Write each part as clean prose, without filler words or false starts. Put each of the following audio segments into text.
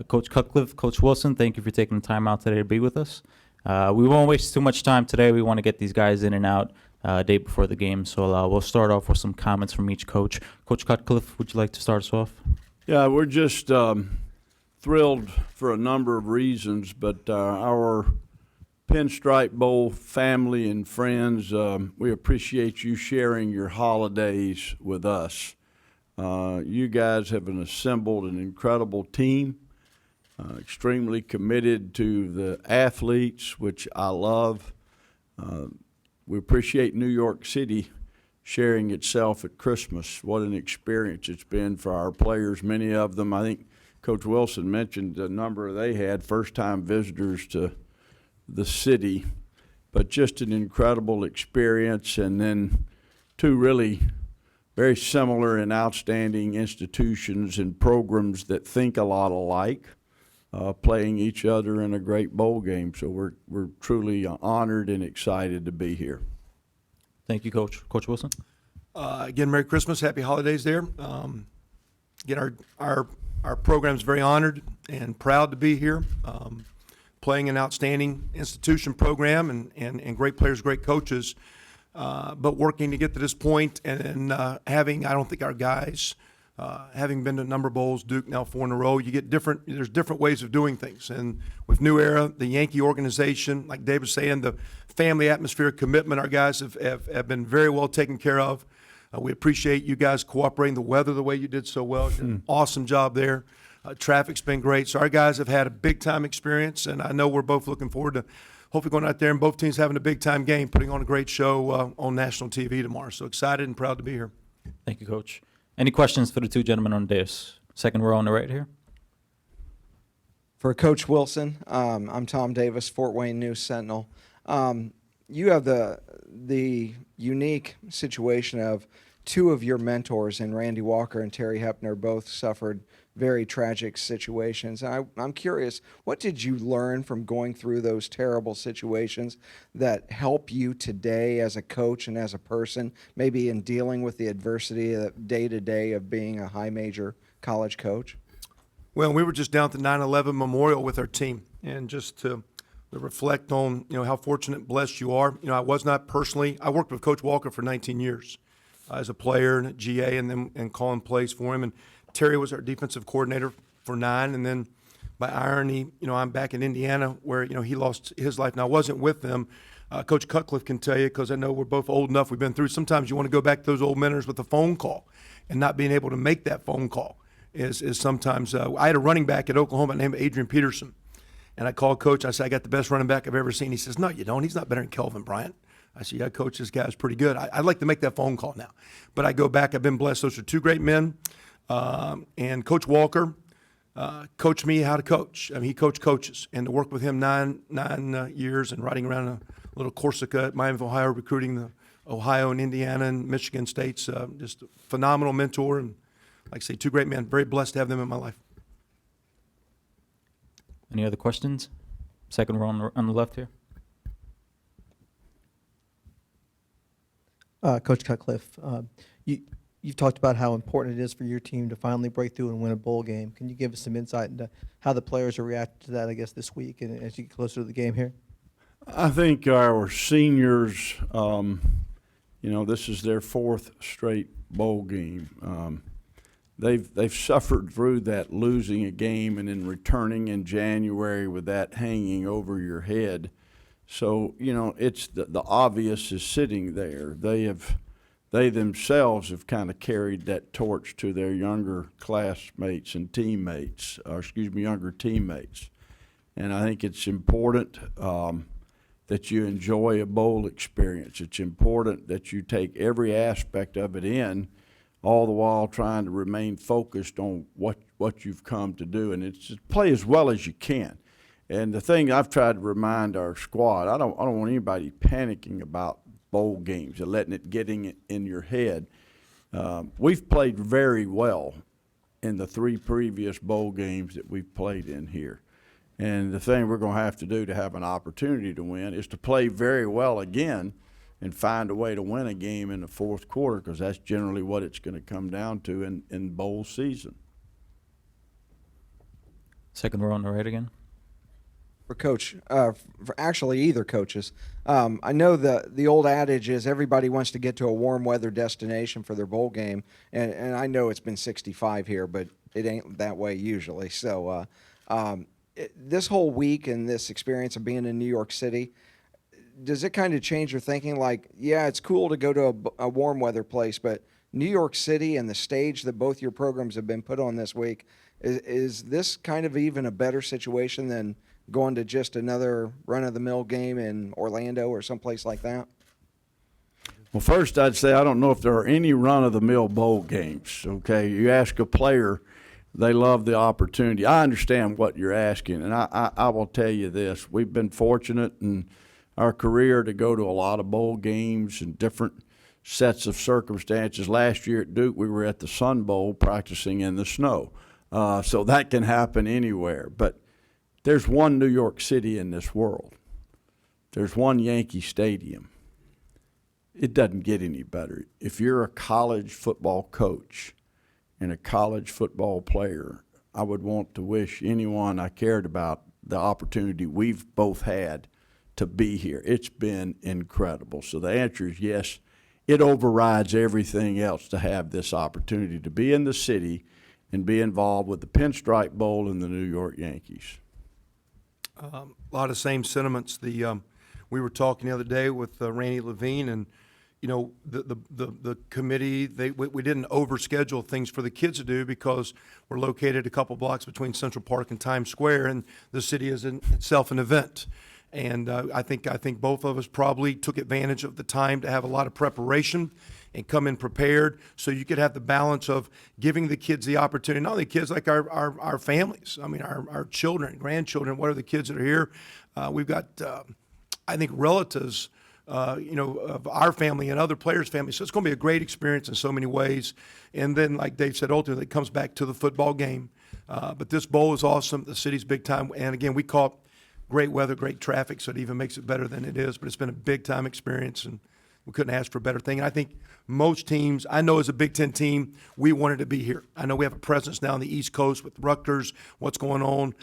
Coach Cutcliffe, Coach Wilson, thank you for taking the time out today to be with us. We won't waste too much time today. We want to get these guys in and out day before the game. So we'll start off with some comments from each coach. Coach Cutcliffe, would you like to start us off? Yeah, we're just thrilled for a number of reasons, but our Pinstripe Bowl family and friends, we appreciate you sharing your holidays with us. You guys have assembled an incredible team, extremely committed to the athletes, which I love. We appreciate New York City sharing itself at Christmas. What an experience it's been for our players. Many of them, I think Coach Wilson mentioned the number they had, first-time visitors to the city, but just an incredible experience. And then two really very similar and outstanding institutions and programs that think a lot alike, playing each other in a great bowl game. So we're truly honored and excited to be here. Thank you, Coach. Coach Wilson? Again, Merry Christmas, Happy Holidays there. Again, our program's very honored and proud to be here, playing an outstanding institution program and great players, great coaches, but working to get to this point and having, I don't think our guys, having been to a number of bowls, Duke now 4 in a row, there's different ways of doing things. And with New Era, the Yankee organization, like Dave was saying, the family atmosphere commitment, our guys have been very well taken care of. We appreciate you guys cooperating the weather the way you did so well. You did an awesome job there. Traffic's been great. So our guys have had a big-time experience, and I know we're both looking forward to hopefully going out there and both teams having a big-time game, putting on a great show on national TV tomorrow. So excited and proud to be here. Thank you, Coach. Any questions for the two gentlemen on the dais? Second row on the right here. For Coach Wilson, I'm Tom Davis, Fort Wayne News Sentinel. You have the unique situation of two of your mentors, in Randy Walker and Terry Hepner, both suffered very tragic situations. And I'm curious, what did you learn from going through those terrible situations that help you today as a coach and as a person, maybe in dealing with the adversity day-to-day of being a high major college coach? Well, we were just down at the 9/11 Memorial with our team, and just to reflect on, how fortunate and blessed you are. I was not personally, I worked with Coach Walker for 19 years as a player and at GA and calling plays for him. And Terry was our defensive coordinator for 9. And then by irony, I'm back in Indiana where, he lost his life. Now, I wasn't with them. Coach Cutcliffe can tell you, because I know we're both old enough, we've been through. Sometimes you want to go back to those old mentors with a phone call, and not being able to make that phone call is sometimes. I had a running back at Oklahoma named Adrian Peterson. And I called Coach. I said, I got the best running back I've ever seen. He says, no, you don't. He's not better than Kelvin Bryant. I said, yeah, Coach, this guy's pretty good. I'd like to make that phone call now. But I go back. I've been blessed. Those are two great men. And Coach Walker coached me how to coach. I mean, he coached coaches. And to work with him nine years and riding around a little Corsica at Miami of Ohio, recruiting the Ohio and Indiana and Michigan states, just a phenomenal mentor. And like I say, two great men. Very blessed to have them in my life. Any other questions? Second row on the left here. Coach Cutcliffe, you've talked about how important it is for your team to finally break through and win a bowl game. Can you give us some insight into how the players are reacting to that, I guess, this week and as you get closer to the game here? I think our seniors, this is their 4th straight bowl game. They've suffered through that, losing a game and then returning in January with that hanging over your head. So, it's the obvious is sitting there. They themselves have kind of carried that torch to their younger classmates and teammates, younger teammates. And I think it's important that you enjoy a bowl experience. It's important that you take every aspect of it in, all the while trying to remain focused on what you've come to do. And it's just play as well as you can. And the thing I've tried to remind our squad, I don't want anybody panicking about bowl games and letting it getting in your head. We've played very well in the 3 previous bowl games that we've played in here. And the thing we're going to have to do to have an opportunity to win is to play very well again and find a way to win a game in the 4th quarter, because that's generally what it's going to come down to in bowl season. Second row on the right again. For coach, for actually either coaches. I know the old adage is everybody wants to get to a warm weather destination for their bowl game, and I know it's been 65 here, but it ain't that way usually. So this whole week and this experience of being in New York City, does it kind of change your thinking? Like, yeah, it's cool to go to a warm weather place, but New York City and the stage that both your programs have been put on this week, is this kind of even a better situation than going to just another run-of-the-mill game in Orlando or someplace like that? Well, first I'd say I don't know if there are any run-of-the-mill bowl games, okay? You ask a player, they love the opportunity. I understand what you're asking, and I will tell you this. We've been fortunate in our career to go to a lot of bowl games and different sets of circumstances. Last year at Duke, we were at the Sun Bowl practicing in the snow. So that can happen anywhere. But there's one New York City in this world. There's one Yankee Stadium. It doesn't get any better. If you're a college football coach and a college football player, I would want to wish anyone I cared about the opportunity we've both had to be here. It's been incredible. So the answer is yes. It overrides everything else to have this opportunity to be in the city and be involved with the Pinstripe Bowl and the New York Yankees. A lot of same sentiments. We were talking the other day with Randy Levine, and you know the committee. We didn't overschedule things for the kids to do because we're located a couple blocks between Central Park and Times Square, and the city is in itself an event. And I think both of us probably took advantage of the time to have a lot of preparation and come in prepared, so you could have the balance of giving the kids the opportunity, not only kids, like our families, I mean our children, grandchildren, what are the kids that are here? We've got, I think, relatives, of our family and other players' families. So it's going to be a great experience in so many ways. And then, like Dave said, ultimately it comes back to the football game. But this bowl is awesome. The city's big time. And again, we caught great weather, great traffic, so it even makes it better than it is. But it's been a big time experience, and we couldn't ask for a better thing. And I think most teams, I know as a Big Ten team, we wanted to be here. I know we have a presence now on the East Coast with Rutgers, what's going on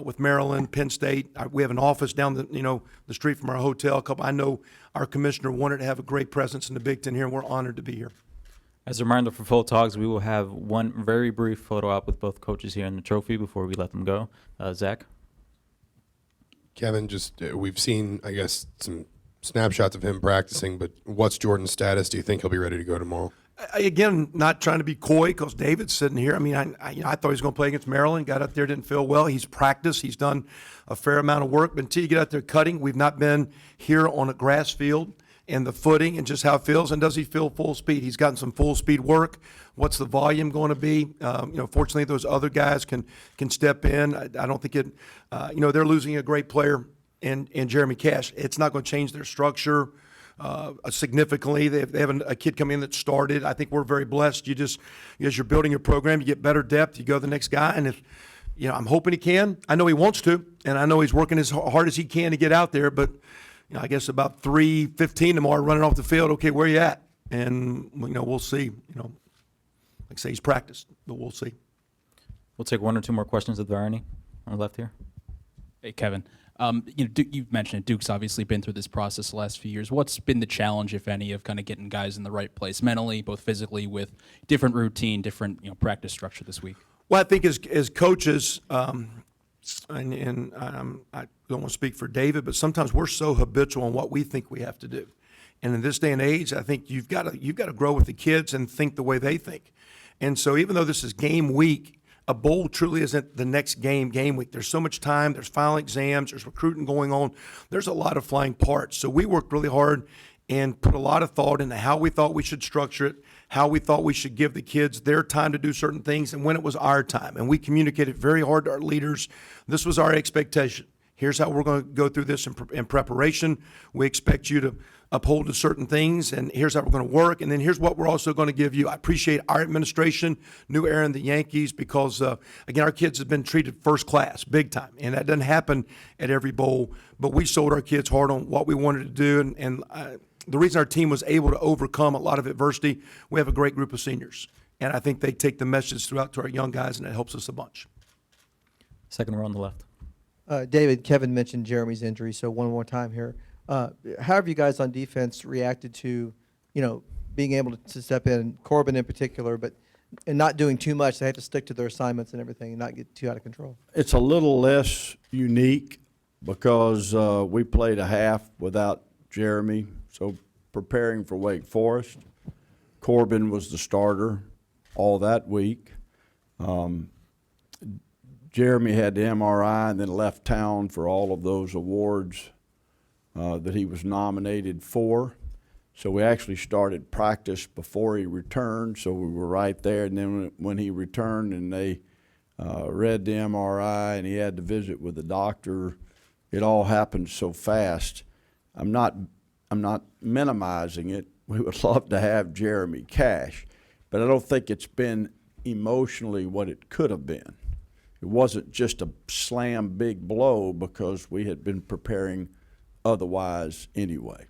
with Maryland, Penn State. We have an office down the street from our hotel. I know our commissioner wanted to have a great presence in the Big Ten here, and we're honored to be here. As a reminder for Full Talks, we will have one very brief photo op with both coaches here in the trophy before we let them go. Zach? Kevin, just we've seen, I guess, some snapshots of him practicing, but what's Jordan's status? Do you think he'll be ready to go tomorrow? Again, not trying to be coy because David's sitting here. I mean, I thought he was going to play against Maryland. Got out there, didn't feel well. He's practiced. He's done a fair amount of work. But until you get out there cutting, we've not been here on a grass field and the footing and just how it feels. And does he feel full speed? He's gotten some full speed work. What's the volume going to be? Fortunately, those other guys can step in. I don't think it. They're losing a great player in Jeremy Cash. It's not going to change their structure significantly. They have a kid come in that started. I think we're very blessed. As you're building your program, you get better depth. You go to the next guy, and if I'm hoping he can. I know he wants to, and I know he's working as hard as he can to get out there. But I guess about 3:15 tomorrow, running off the field. Okay, where you at? And we'll see. Like I say, he's practiced, but we'll see. We'll take one or two more questions at the Arnie on the left here. Hey, Kevin. You've mentioned it. Duke's obviously been through this process the last few years. What's been the challenge, if any, of kind of getting guys in the right place mentally, both physically, with different routine, different practice structure this week? Well, I think as coaches, and I don't want to speak for David, but sometimes we're so habitual on what we think we have to do. And in this day and age, I think you've got to grow with the kids and think the way they think. And so even though this is game week, a bowl truly isn't the next game week. There's so much time. There's final exams. There's recruiting going on. There's a lot of flying parts. So we worked really hard and put a lot of thought into how we thought we should structure it, how we thought we should give the kids their time to do certain things, and when it was our time. And we communicated very hard to our leaders. This was our expectation. Here's how we're going to go through this in preparation. We expect you to uphold to certain things, and here's how we're going to work. And then here's what we're also going to give you. I appreciate our administration, new era in the Yankees, because, again, our kids have been treated first class, big time. And that doesn't happen at every bowl. But we sold our kids hard on what we wanted to do. And the reason our team was able to overcome a lot of adversity, we have a great group of seniors. And I think they take the message throughout to our young guys, and it helps us a bunch. Second row on the left. David, Kevin mentioned Jeremy's injury, so one more time here. How have you guys on defense reacted to, being able to step in, Corbin in particular, and not doing too much? They have to stick to their assignments and everything and not get too out of control. It's a little less unique because we played a half without Jeremy. So preparing for Wake Forest, Corbin was the starter all that week. Jeremy had the MRI and then left town for all of those awards that he was nominated for. So we actually started practice before he returned, so we were right there. And then when he returned and they read the MRI and he had to visit with the doctor, it all happened so fast. I'm not minimizing it. We would love to have Jeremy Cash, but I don't think it's been emotionally what it could have been. It wasn't just a slam big blow because we had been preparing otherwise anyway.